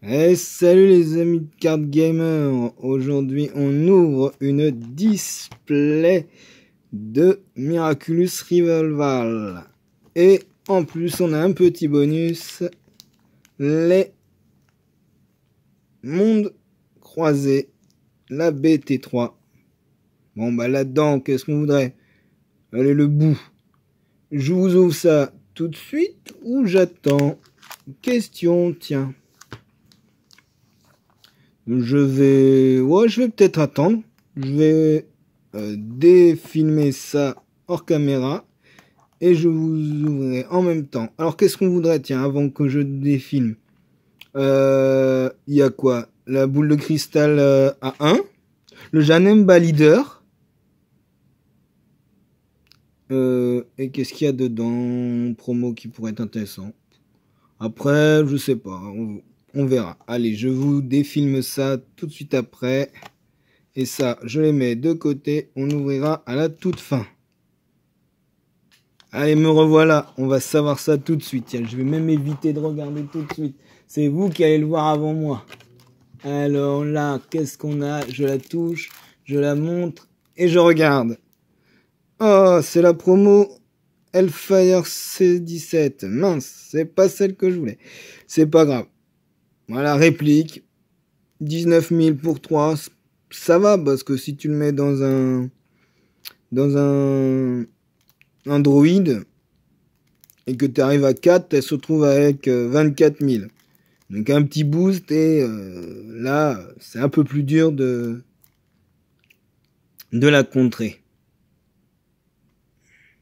Et salut les amis de Card Gamer. Aujourd'hui on ouvre une display de Miraculous Revival. Et en plus on a un petit bonus, les mondes croisés, la BT3. Bon bah là-dedans, qu'est-ce qu'on voudrait? Allez, le bout. Je vous ouvre ça tout de suite ou j'attends? Question, tiens. Je vais peut-être attendre. Je vais défilmer ça hors caméra et je vous ouvrirai en même temps. Alors qu'est-ce qu'on voudrait, tiens, avant que je défilme? Il y a quoi? La boule de cristal à 1, le Janemba Leader. Et qu'est-ce qu'il y a dedans? Promo qui pourrait être intéressant. Après, je sais pas. On verra. Allez, je vous défilme ça tout de suite après. Et ça, je les mets de côté. On ouvrira à la toute fin. Allez, me revoilà. On va savoir ça tout de suite. Tiens, je vais même éviter de regarder tout de suite. C'est vous qui allez le voir avant moi. Alors là, qu'est-ce qu'on a? Je la touche, je la montre et je regarde. Oh, c'est la promo Hellfire C17. Mince, c'est pas celle que je voulais. C'est pas grave. Voilà, réplique. 19 000 pour 3. Ça va, parce que si tu le mets dans un Android et que tu arrives à 4, elle se retrouve avec 24 000. Donc un petit boost et là, c'est un peu plus dur de la contrer.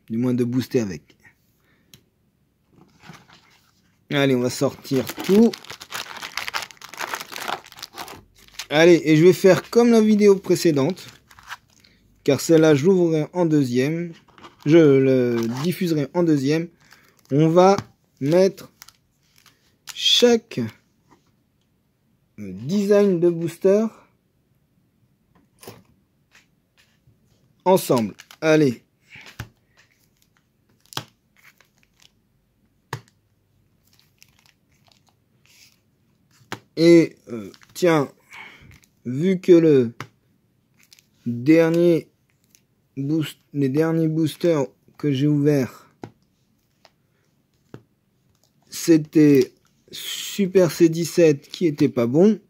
Du moins de booster avec. Allez, on va sortir tout. Allez, et je vais faire comme la vidéo précédente. Car celle-là, je l'ouvrirai en deuxième. Je le diffuserai en deuxième. On va mettre chaque design de booster ensemble. Allez. Et tiens, vu que les derniers boosters que j'ai ouverts, c'était Super C17 qui était pas bon,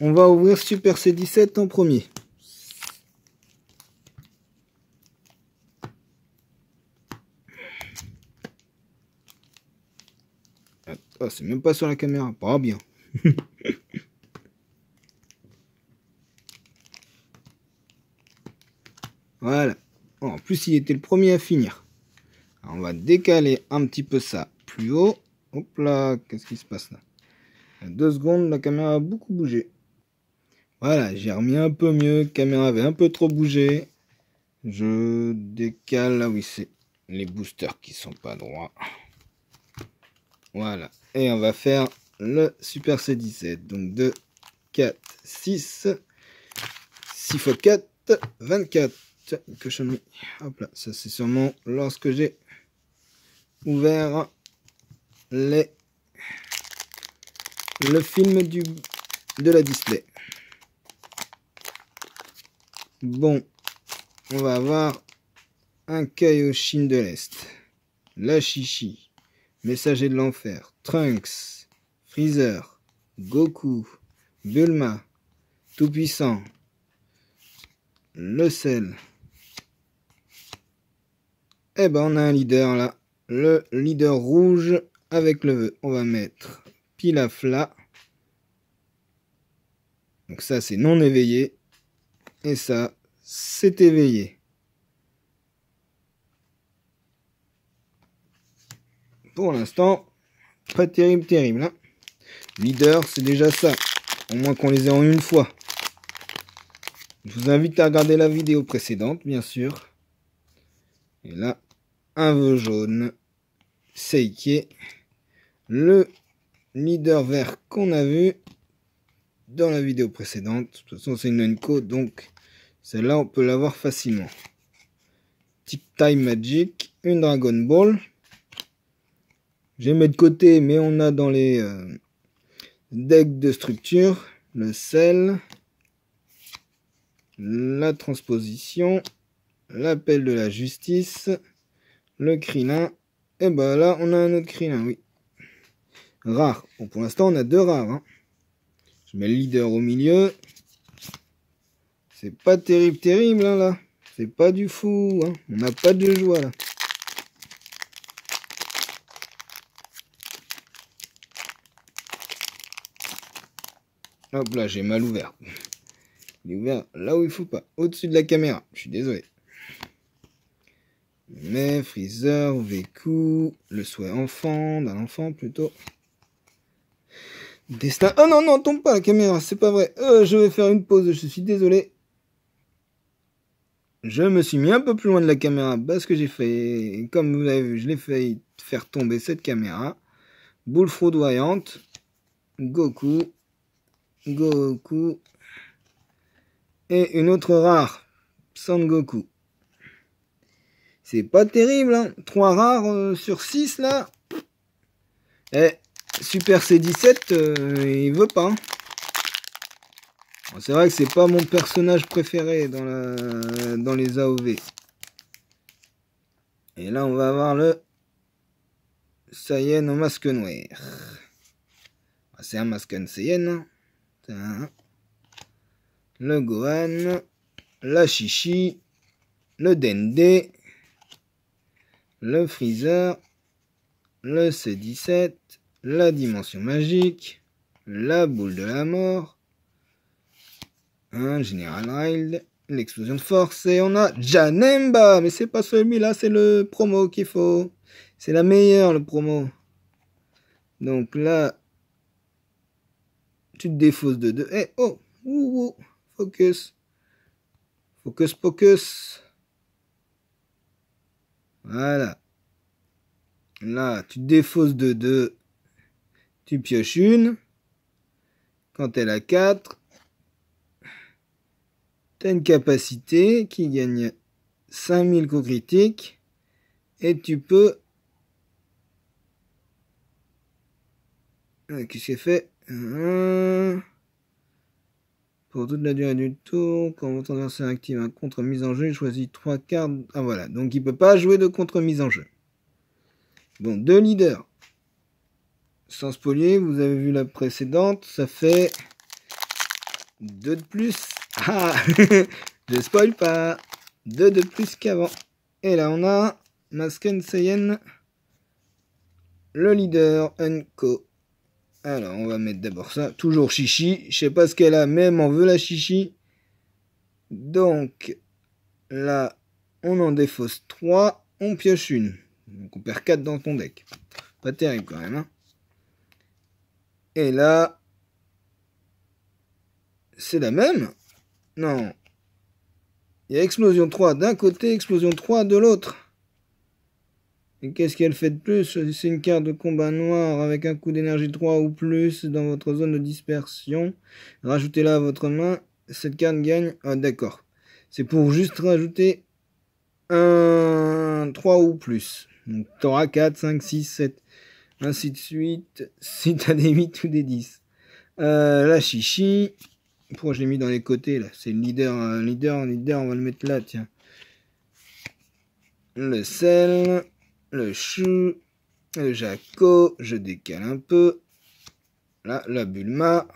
on va ouvrir Super C17 en premier. Oh, c'est même pas sur la caméra, pas bien. Voilà. Oh, en plus, il était le premier à finir. Alors, on va décaler un petit peu ça plus haut. Hop là, qu'est-ce qui se passe là? Il y a 2 secondes, la caméra a beaucoup bougé. Voilà, j'ai remis un peu mieux. La caméra avait un peu trop bougé. Je décale. Là, oui, c'est les boosters qui sont pas droits. Voilà. Et on va faire le Super C17. Donc 2, 4, 6. 6 x 4, 24. Cochonnerie. Hop là, ça c'est sûrement lorsque j'ai ouvert le film de la display. Bon, on va avoir un Kaioshin de l'Est, la Chichi, Messager de l'Enfer, Trunks, Freezer, Goku, Bulma, Tout-Puissant, le sel. Eh ben on a un leader là, le leader rouge avec le vœu. On va mettre Pilafla. Donc ça c'est non éveillé. Et ça c'est éveillé. Pour l'instant, pas terrible. Hein. Leader, c'est déjà ça. Au moins qu'on les ait en une fois. Je vous invite à regarder la vidéo précédente, bien sûr. Et là, un vœu jaune. Seiki. Le leader vert qu'on a vu dans la vidéo précédente. De toute façon, c'est une Nenko, donc celle-là, on peut l'avoir facilement. Tic Time Magic. Une Dragon Ball. J'ai mis de côté, mais on a dans les deck de structure, le sel, la transposition, l'appel de la justice, le Krillin, et bah là on a un autre Krillin, oui. Rare. Bon, pour l'instant on a 2 rares. Hein. Je mets le leader au milieu. C'est pas terrible hein, là. C'est pas du fou. Hein. On n'a pas de joie là. Hop là, j'ai mal ouvert. Il est ouvert là où il faut pas. Au-dessus de la caméra. Je suis désolé. Mais Freezer, Vécu, le souhait enfant, d'un enfant plutôt. Destin. Oh non, non, tombe pas la caméra, c'est pas vrai. Je vais faire une pause, je suis désolé. Je me suis mis un peu plus loin de la caméra parce que j'ai fait, comme vous avez vu, je l'ai fait faire tomber cette caméra. Boule foudroyante. Goku. Goku. Et une autre rare. Son Goku. C'est pas terrible, hein. 3 rares sur 6 là. Eh, Super C17, il veut pas. Hein. Bon, c'est vrai que c'est pas mon personnage préféré dans les AOV. Et là, on va avoir le Saiyan au masque noir. C'est un masque Saiyan. Hein. Le Gohan, la Chichi, le Dende, le Freezer, le C17, la dimension magique, la boule de la mort, un Général Rail, l'explosion de force, et on a Janemba. Mais c'est pas celui-là, c'est le promo qu'il faut. C'est la meilleure, le promo. Donc là, tu te défausses de 2. Eh, oh, focus. Focus. Voilà. Là, tu te défausses de 2. Tu pioches une. Quand elle a 4, tu as une capacité qui gagne 5000 coups critiques. Et tu peux... Qu'est-ce qu'il fait? Pour toute la durée du tour, quand votre adversaire active un contre-mise en jeu, il choisit 3 cartes. Ah voilà, donc il peut pas jouer de contre-mise en jeu. Bon, 2 leaders. Sans spolier, vous avez vu la précédente, ça fait 2 de plus. Ah, je spoil pas. 2 de plus qu'avant. Et là, on a Masken Saiyan, le leader Unko. Alors, on va mettre d'abord ça. Toujours Chichi. Je sais pas ce qu'elle a, mais elle m'en veut la Chichi. Donc, là, on en défausse 3. On pioche une. Donc, on perd 4 dans ton deck. Pas terrible quand même. Hein. Et là, c'est la même. Non. Il y a explosion 3 d'un côté, explosion 3 de l'autre. Et qu'est-ce qu'elle fait de plus? C'est une carte de combat noire avec un coup d'énergie 3 ou plus dans votre zone de dispersion. Rajoutez-la à votre main. Cette carte gagne... Ah d'accord. C'est pour juste rajouter un 3 ou plus. Donc tu auras 4, 5, 6, 7. Ainsi de suite. Si tu as des 8 ou des 10. La Chichi. Pourquoi je l'ai mis dans les côtés là? C'est le leader. Leader, on va le mettre là, tiens. Le sel. Le chou, le Jaco, je décale un peu. Là, la Bulma,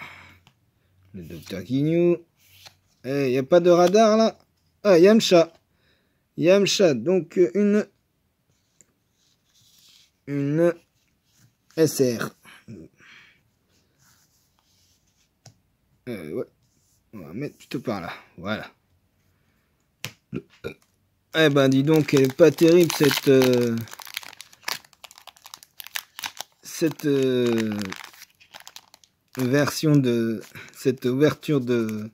le Dr. Ginyu. Eh, il n'y a pas de radar là? Ah, Yamcha. Yamcha, donc une SR. Ouais. On va mettre plutôt par là. Voilà. Eh ben, dis donc, elle est pas terrible cette version de cette ouverture de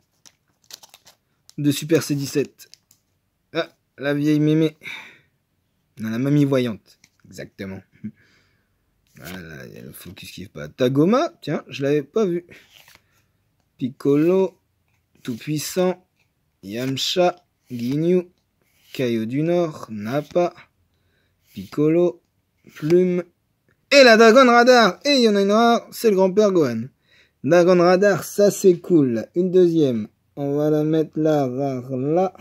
Super C17. Ah, la vieille mémé. Non, la mamie voyante. Exactement. Voilà, il y a le focus qui est pas. Tagoma, tiens, je l'avais pas vu. Piccolo, tout puissant. Yamcha, Ginyu, Kaio du Nord, Nappa, Piccolo, Plume. Et la Dragon Radar. Et il y en a une rare, c'est le grand-père Gohan. Dragon Radar, ça c'est cool. Une deuxième. On va la mettre là, là.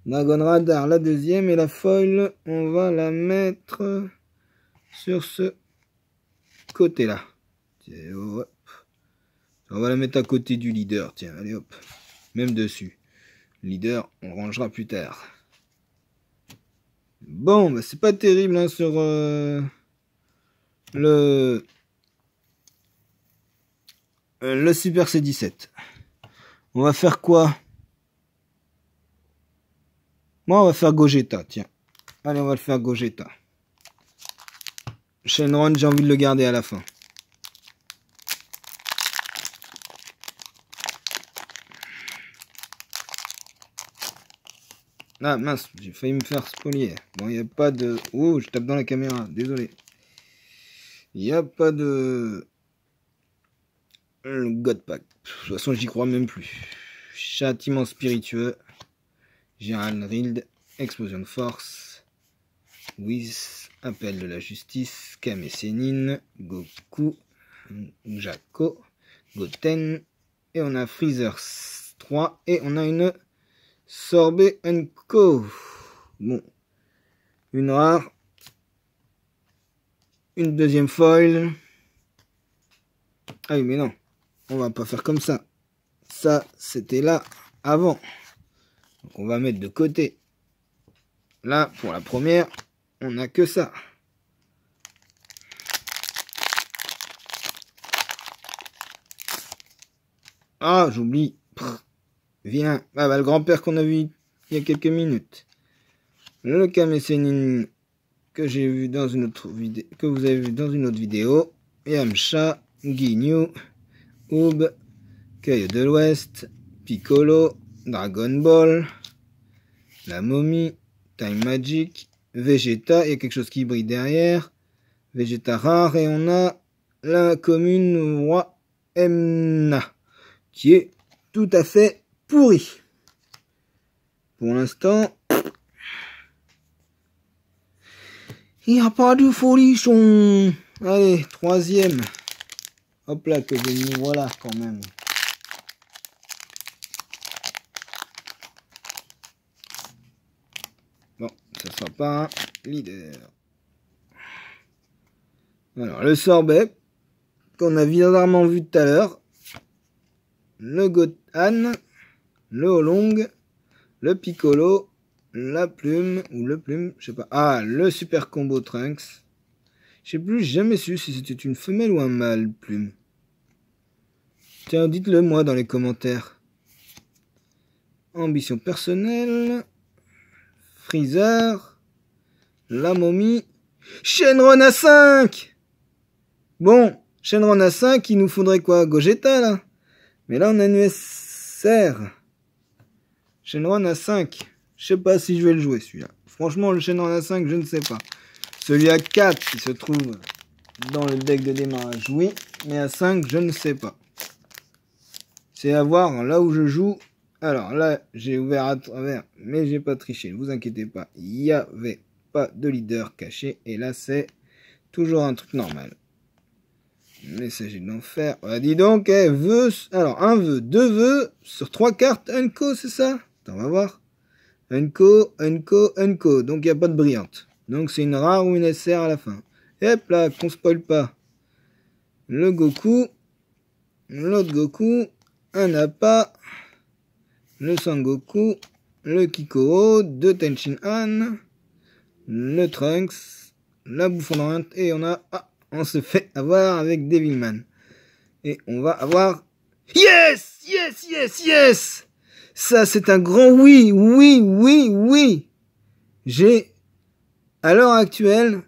Dragon Radar, la deuxième. Et la foil, on va la mettre sur ce côté-là. On va la mettre à côté du leader. Tiens, allez hop. Même dessus. Leader, on le rangera plus tard. Bon, bah c'est pas terrible hein, sur le Super C17. On va faire quoi? Moi, on va faire Gogeta, tiens. Allez, on va le faire Gogeta. Shenron, j'ai envie de le garder à la fin. Ah mince, j'ai failli me faire spolier. Bon, il n'y a pas de... Oh, je tape dans la caméra, désolé. Il n'y a pas de... Le God Pack. De toute façon, j'y crois même plus. Châtiment spiritueux. Gérald Rild. Explosion de force. Whis. Appel de la justice. Kame Sennin. Goku. Jaco. Goten. Et on a Freezer 3. Et on a une Sorbet Co. Bon. Une rare. Une deuxième foil. Ah oui, mais non. On va pas faire comme ça. Ça, c'était là avant. Donc on va mettre de côté. Là, pour la première, on n'a que ça. Ah, j'oublie. Viens. Ah bah le grand-père qu'on a vu il y a quelques minutes. Le Kame Sennin que j'ai vu dans une autre vidéo, que vous avez vu dans une autre vidéo. Yamcha, Ginyu, Oob, Caillou de l'Ouest, Piccolo, Dragon Ball, la momie, Time Magic, Vegeta, il y a quelque chose qui brille derrière, Vegeta rare, et on a la commune Roi Emna, qui est tout à fait pourrie. Pour l'instant, il n'y a pas de folichon. Allez, troisième. Hop là, que je me voilà quand même. Bon, ça sera pas un leader. Alors, le sorbet, qu'on a bizarrement vu tout à l'heure. Le Gohan, le Olong, le Piccolo, la plume, ou le plume, je sais pas. Ah, le super combo Trunks. Je sais plus, j'ai jamais su si c'était une femelle ou un mâle, plume. Tiens, dites-le moi dans les commentaires. Ambition personnelle. Freezer. La momie. Shenron à 5. Bon, Shenron à 5, il nous faudrait quoi? Gogeta, là. Mais là, on a une USR. Shenron à 5. Je sais pas si je vais le jouer, celui-là. Franchement, le Shenron à 5, je ne sais pas. Celui à 4 qui se trouve dans le deck de démarrage, oui. Mais à 5, je ne sais pas. C'est à voir là où je joue. Alors là, j'ai ouvert à travers, mais j'ai pas triché. Ne vous inquiétez pas, il n'y avait pas de leader caché. Et là, c'est toujours un truc normal. Messager de l'enfer. Ah, dis donc, vœux. Alors, un vœu, deux vœux sur 3 cartes. Unco, c'est ça? Attends, on va voir. Unco, Unco, Unco. Donc, il n'y a pas de brillante. Donc, c'est une rare ou une SR à la fin. Et hop là, qu'on spoil pas. Le Goku. L'autre Goku. Un Appa. Le Sangoku. Le Kiko. Deux Tenshin Han. Le Trunks. La Bouffondante. Et on a... Ah, on se fait avoir avec Devilman. Et on va avoir... Yes! Yes, yes, yes! Ça, c'est un grand oui, oui, oui, oui. J'ai, à l'heure actuelle,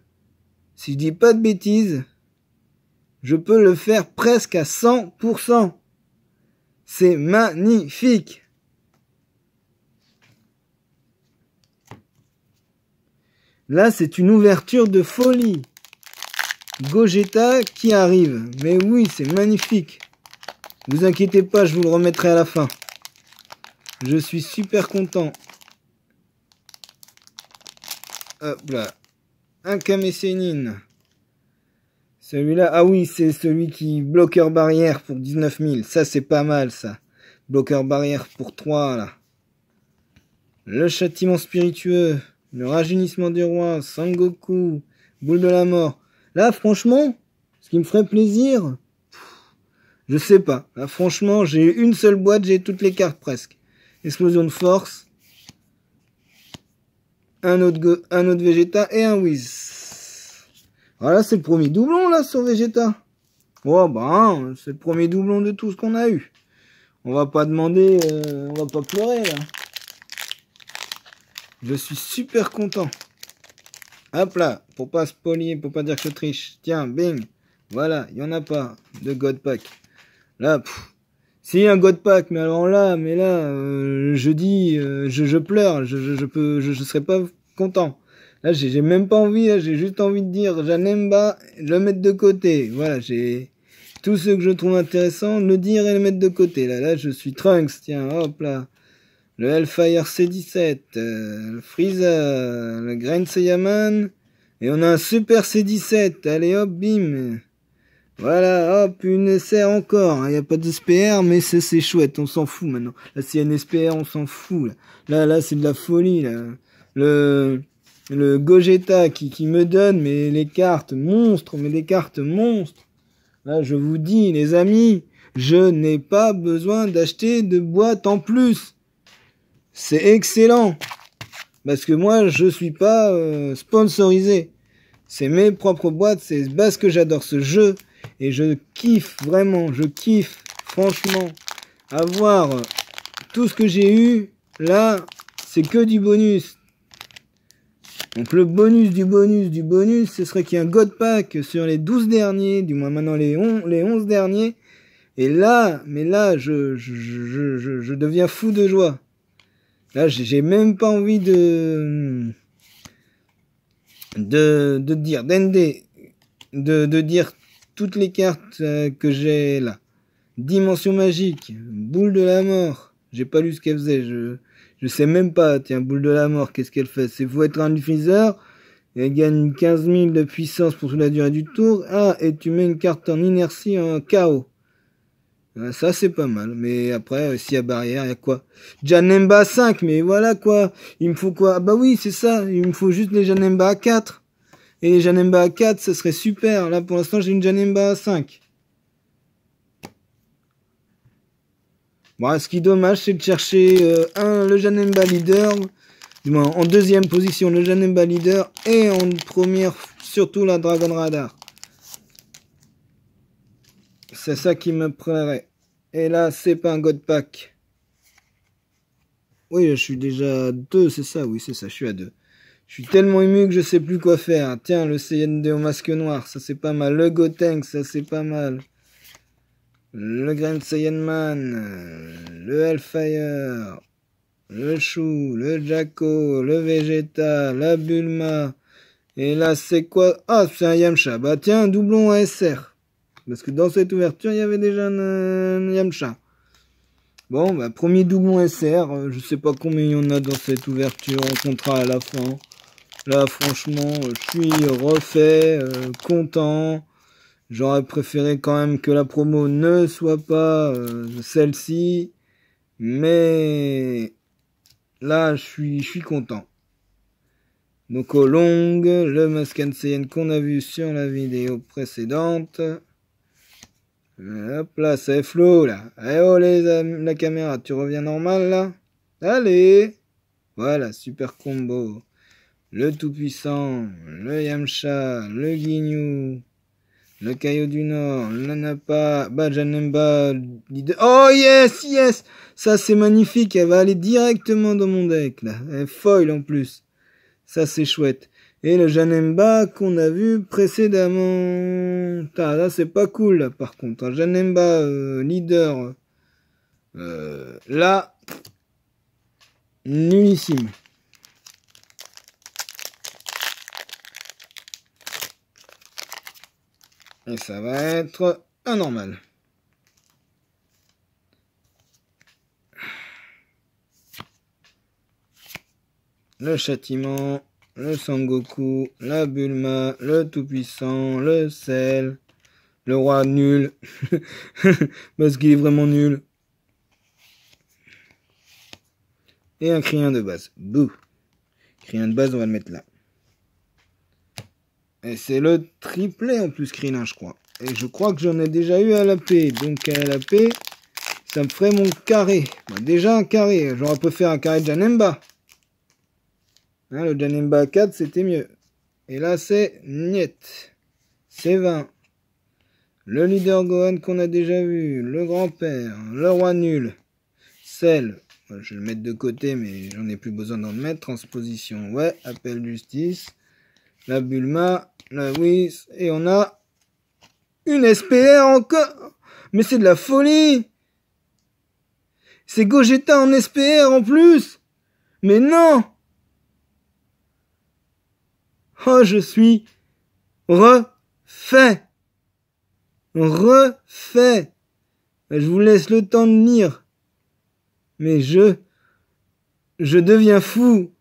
si je dis pas de bêtises, je peux le faire presque à 100%. C'est magnifique. Là, c'est une ouverture de folie. Gogeta qui arrive. Mais oui, c'est magnifique. Vous inquiétez pas, je vous le remettrai à la fin. Je suis super content. Hop là. Un Kame Sennin. Celui-là, ah oui, c'est celui qui bloqueur barrière pour 19 000. Ça, c'est pas mal, ça. Bloqueur barrière pour 3, là. Le châtiment spiritueux. Le rajeunissement du roi. Sangoku. Boule de la mort. Là, franchement, ce qui me ferait plaisir, je sais pas. Là, franchement, j'ai une seule boîte, j'ai toutes les cartes presque. Explosion de force. Un autre Vegeta et un Whis. Voilà, c'est le premier doublon, là, sur Vegeta. Oh, bah, c'est le premier doublon de tout ce qu'on a eu. On va pas demander, on va pas pleurer, là. Je suis super content. Hop là, pour pas spolier, pour pas dire que je triche. Tiens, bing. Voilà, il y en a pas de God Pack. Là, si un God Pack, mais alors là, je dis, je pleure, je serais pas content. Là, j'ai même pas envie, là, j'ai juste envie de dire, Janemba, le mettre de côté. Voilà, j'ai tout ce que je trouve intéressant, le dire et le mettre de côté. Là, je suis Trunks, tiens, hop là. Le Hellfire C17, le Freezer, le Grand Saiyaman, et on a un Super C17, allez hop, bim. Voilà, hop, une SR encore. Il n'y a pas de SPR, mais c'est chouette, on s'en fout maintenant. Là, s'il y a une SPR, on s'en fout. Là, c'est de la folie. Là. Le Gogeta qui me donne mais les cartes monstres, mais des cartes monstres. Là, je vous dis, les amis, je n'ai pas besoin d'acheter de boîte en plus. C'est excellent. Parce que moi, je suis pas sponsorisé. C'est mes propres boîtes, c'est parce que j'adore ce jeu. Et je kiffe vraiment, je kiffe franchement avoir tout ce que j'ai eu. Là, c'est que du bonus. Donc le bonus du bonus, ce serait qu'il y ait un God Pack sur les 12 derniers, du moins maintenant les 11 derniers. Et là, mais là, je deviens fou de joie. Là, j'ai même pas envie de dire, de dire toutes les cartes que j'ai là. Dimension magique, boule de la mort. J'ai pas lu ce qu'elle faisait, je sais même pas. Tiens, boule de la mort, qu'est-ce qu'elle fait? C'est faut être un Freezer. Elle gagne 15 000 de puissance pour toute la durée du tour. Ah, et tu mets une carte en inertie en KO. Ça, c'est pas mal. Mais après, s'il y a barrière, il y a quoi? Janemba 5, mais voilà quoi. Il me faut quoi? Ah bah oui, c'est ça. Il me faut juste les Janemba à 4. Et les Janemba à 4, ça serait super. Là, pour l'instant, j'ai une Janemba à 5. Bon, ce qui est dommage, c'est de chercher le Janemba leader. Du moins, en deuxième position, le Janemba leader. Et en première, surtout, la Dragon Radar. C'est ça qui me plairait. Et là, c'est pas un God Pack. Oui, je suis déjà à 2, c'est ça. Oui, c'est ça, je suis à 2. Je suis tellement ému que je sais plus quoi faire. Tiens, le Saiyan 2 au masque noir, ça c'est pas mal. Le Gotenks, ça c'est pas mal. Le Grand Saiyan Man, le Hellfire, le Chou, le Jacko, le Vegeta, la Bulma. Et là, c'est quoi? Ah, c'est un Yamcha. Bah tiens, un doublon ASR. Parce que dans cette ouverture, il y avait déjà un Yamcha. Bon, bah premier doublon SR. Je sais pas combien il y en a dans cette ouverture. On comptera à la fin. Là, franchement, je suis refait, content. J'aurais préféré quand même que la promo ne soit pas celle-ci. Mais là, je suis content. Donc au long, le Mascan Saiyan qu'on a vu sur la vidéo précédente. Hop là, c'est flow là. Eh oh la caméra, tu reviens normal là? Allez! Voilà, super combo. Le Tout-Puissant, le Yamcha, le Ginyu, le Caillou du Nord, le Nappa, Janemba, oh yes, yes! Ça c'est magnifique, elle va aller directement dans mon deck là. Elle est foil en plus. Ça c'est chouette. Et le Janemba qu'on a vu précédemment. Là c'est pas cool là par contre. Un Janemba leader. Là, nullissime. Et ça va être anormal. Le châtiment, le Sangoku, la Bulma, le Tout-Puissant, le Cell. Le roi nul. Parce qu'il est vraiment nul. Et un Krillin de base. Bouh. Krillin de base, on va le mettre là. Et c'est le triplet en plus Krillin, je crois. Et je crois que j'en ai déjà eu à la paix. Donc à la paix, ça me ferait mon carré. Bah, déjà un carré. J'aurais pu faire un carré de Janemba. Hein, le Janemba 4, c'était mieux. Et là, c'est Niet. C'est 20. Le leader Gohan qu'on a déjà vu. Le grand-père. Le roi nul. Cell. Je vais le mettre de côté, mais j'en ai plus besoin d'en mettre. Transposition. Ouais. Appel justice. La Bulma. La Whis. Et on a une SPR encore. Mais c'est de la folie. C'est Gogeta en SPR en plus. Mais non. Oh, je suis refait. Refait. Je vous laisse le temps de lire. Mais je deviens fou.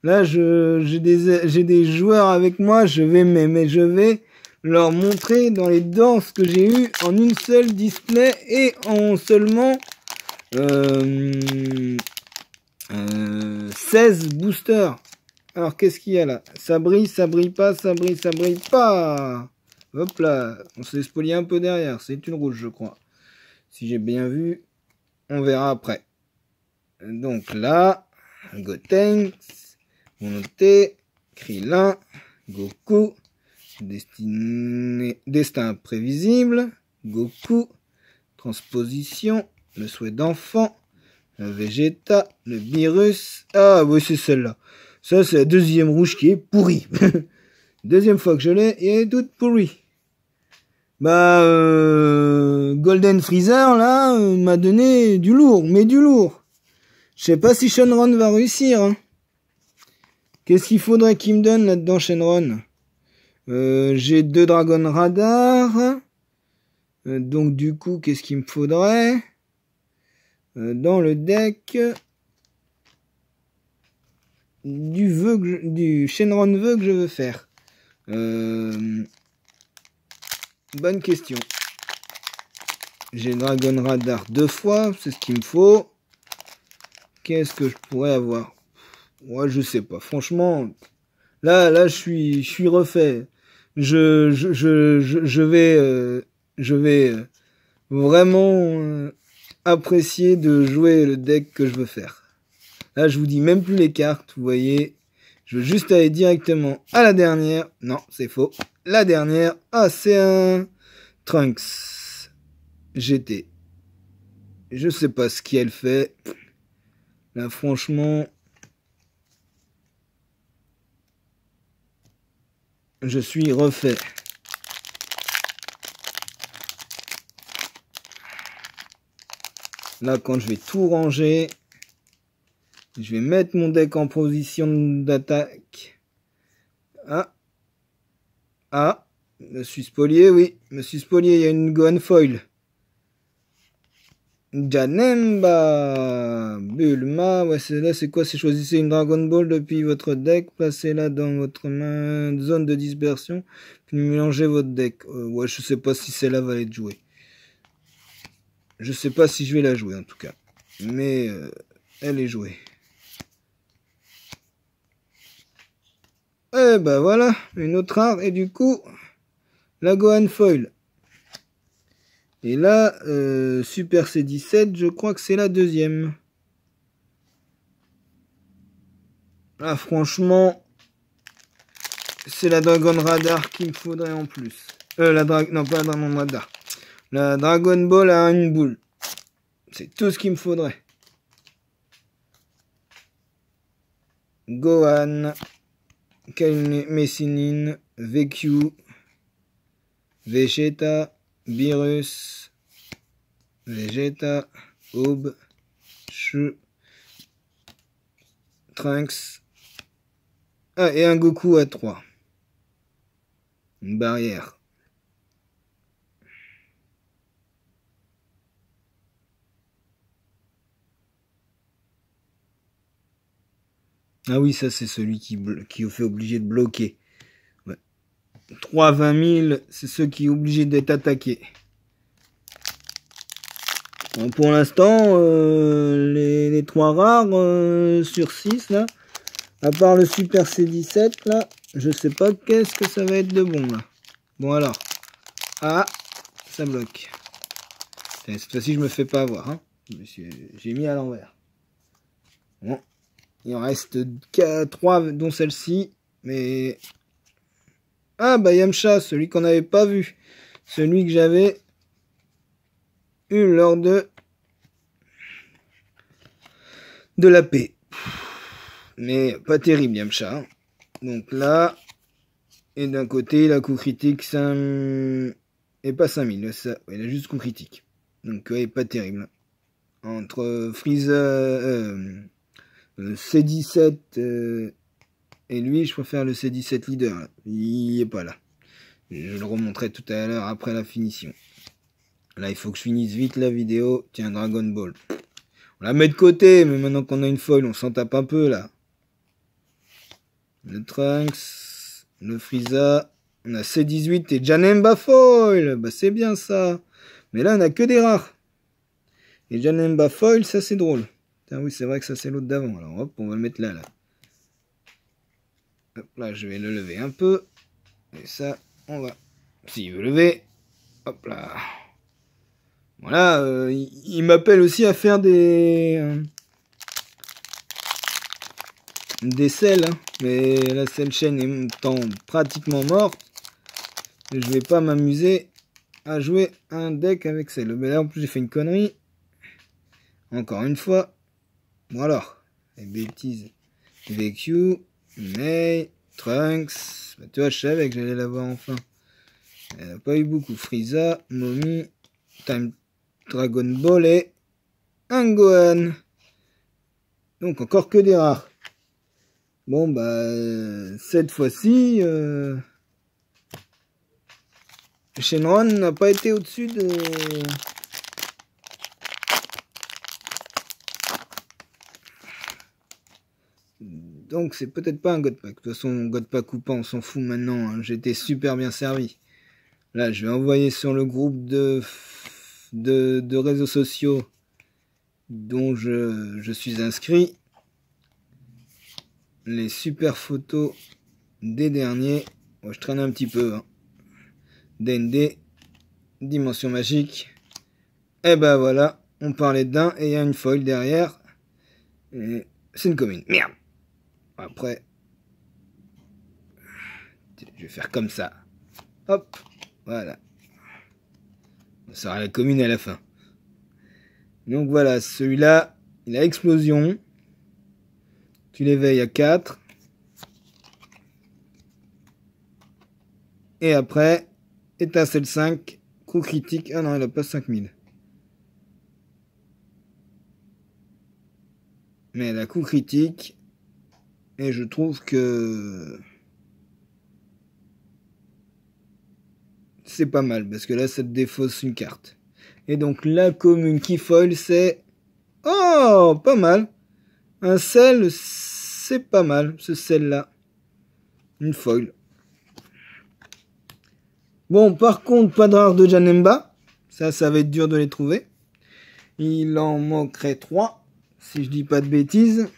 Là, j'ai des joueurs avec moi. Je vais leur montrer dans les danses que j'ai eues en une seule display et en seulement 16 boosters. Alors, qu'est-ce qu'il y a là? Ça brille pas, ça brille pas. Hop là, on s'est spolié un peu derrière. C'est une rouge, je crois. Si j'ai bien vu, on verra après. Donc là, Gotenks, Monté, Krillin, Goku, Destin imprévisible, Goku, Transposition, le souhait d'enfant, le Vegeta, le virus. Ah oui, c'est celle-là. Ça, c'est la deuxième rouge qui est pourrie. Deuxième fois que je l'ai, et elle est toute pourrie. Bah, Golden Freezer, là, m'a donné du lourd, mais du lourd. Je sais pas si Shenron va réussir, hein. Qu'est-ce qu'il faudrait qu'il me donne là-dedans, Shenron? J'ai 2 Dragon Radar. Donc, du coup, qu'est-ce qu'il me faudrait? Dans le deck... du Shenron vœu que je veux faire. Bonne question. J'ai Dragon Radar 2 fois, c'est ce qu'il me faut. Qu'est-ce que je pourrais avoir? Ouais, je sais pas. Franchement, là, je suis refait. Je vais vraiment apprécier de jouer le deck que je veux faire. Là, je vous dis même plus les cartes, vous voyez. Je veux juste aller directement à la dernière. Non, c'est faux. La dernière, ah, c'est un Trunks GT. Je sais pas ce qu'elle fait. Là, franchement, je suis refait. Là, quand je vais tout ranger, je vais mettre mon deck en position d'attaque. Ah, me suis spolié, oui. Me suis spolié, il y a une Gohan Foil. Janemba, Bulma, ouais, c'est quoi? C'est choisissez une Dragon Ball depuis votre deck, placez-la dans votre main, zone de dispersion, puis mélangez votre deck. Ouais, je sais pas si celle-là va être jouée. Je sais pas si je vais la jouer en tout cas. Mais elle est jouée. Eh ben voilà, une autre rare, et du coup, la Gohan Foil. Et là, Super C17, je crois que c'est la deuxième. Ah, franchement, c'est la Dragon Radar qu'il me faudrait en plus. Non, pas la Dragon Radar. La Dragon Ball à une boule. C'est tout ce qu'il me faudrait. Gohan, Messinin, VQ, Vegeta, Virus, Vegeta, Aube, Trunks. Ah, et un Goku à 3. Une barrière. Ah oui, ça c'est celui qui fait obligé de bloquer. Ouais. 3 20 000, c'est ceux qui sont obligés d'être attaqués. Bon, pour l'instant, les 3 rares sur 6 là, à part le Super C17 là, je sais pas qu'est-ce que ça va être de bon là. Bon alors, ah, ça bloque. Cette fois-ci je me fais pas avoir, hein. J'ai mis à l'envers. Bon, il en reste 3 dont celle-ci, mais... Ah bah Yamcha, celui qu'on n'avait pas vu. Celui que j'avais eu lors de la paix. Mais pas terrible Yamcha. Hein. Donc là, et d'un côté, la coup critique, ça... Et pas 5000, ça, ouais, il a juste coup critique. Donc ouais, pas terrible. Entre Frieza, le C17 et lui, je préfère le C17 leader. Là. Il est pas là. Je le remonterai tout à l'heure après la finition. Là, il faut que je finisse vite la vidéo. Tiens, Dragon Ball. On la met de côté, mais maintenant qu'on a une foil, on s'en tape un peu là. Le Trunks, le Frieza, on a C18 et Janemba foil. Bah c'est bien ça. Mais là, on a que des rares. Et Janemba foil, ça c'est drôle. Putain, oui, c'est vrai que ça c'est l'autre d'avant. Alors hop, on va le mettre là. Hop là, je vais le lever un peu. Et ça, on va... S'il veut lever, hop là. Voilà, il m'appelle aussi à faire des selles, hein. Mais la selle chaîne étant pratiquement morte, je vais pas m'amuser à jouer un deck avec celle. Mais là en plus j'ai fait une connerie. Encore une fois. Bon alors, les bêtises. VQ, May, Trunks. Bah, tu vois, je savais que j'allais l'avoir enfin. Elle n'a pas eu beaucoup. Frieza, Momi, Time Dragon Ball et un Gohan. Donc encore que des rares. Bon bah cette fois-ci Shenron n'a pas été au-dessus de... Donc c'est peut-être pas un Godpack. De toute façon Godpack ou pas on s'en fout maintenant, hein. J'étais super bien servi. Là je vais envoyer sur le groupe de réseaux sociaux dont je suis inscrit les super photos des derniers. Bon, je traîne un petit peu, hein. DND, Dimension Magique. Et ben voilà, on parlait d'un et il y a une foil derrière. C'est une commune. Merde. Après, je vais faire comme ça. Hop, voilà. Ça sera la commune à la fin. Donc voilà, celui-là, il a explosion. Tu l'éveilles à 4. Et après, étincelle 5, coup critique. Ah non, il a pas 5000. Mais elle a coup critique. Et je trouve que c'est pas mal. Parce que là, ça te défausse une carte. Et donc, la commune qui foil, c'est... Oh, pas mal. Un sel, c'est pas mal, ce sel-là. Une foil. Bon, par contre, pas de rare de Janemba. Ça va être dur de les trouver. Il en manquerait 3, si je dis pas de bêtises.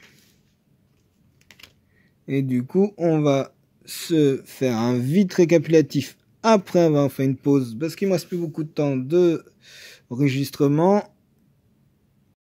Et du coup, on va se faire un vite récapitulatif après avoir fait une pause. Parce qu'il me reste plus beaucoup de temps de enregistrement.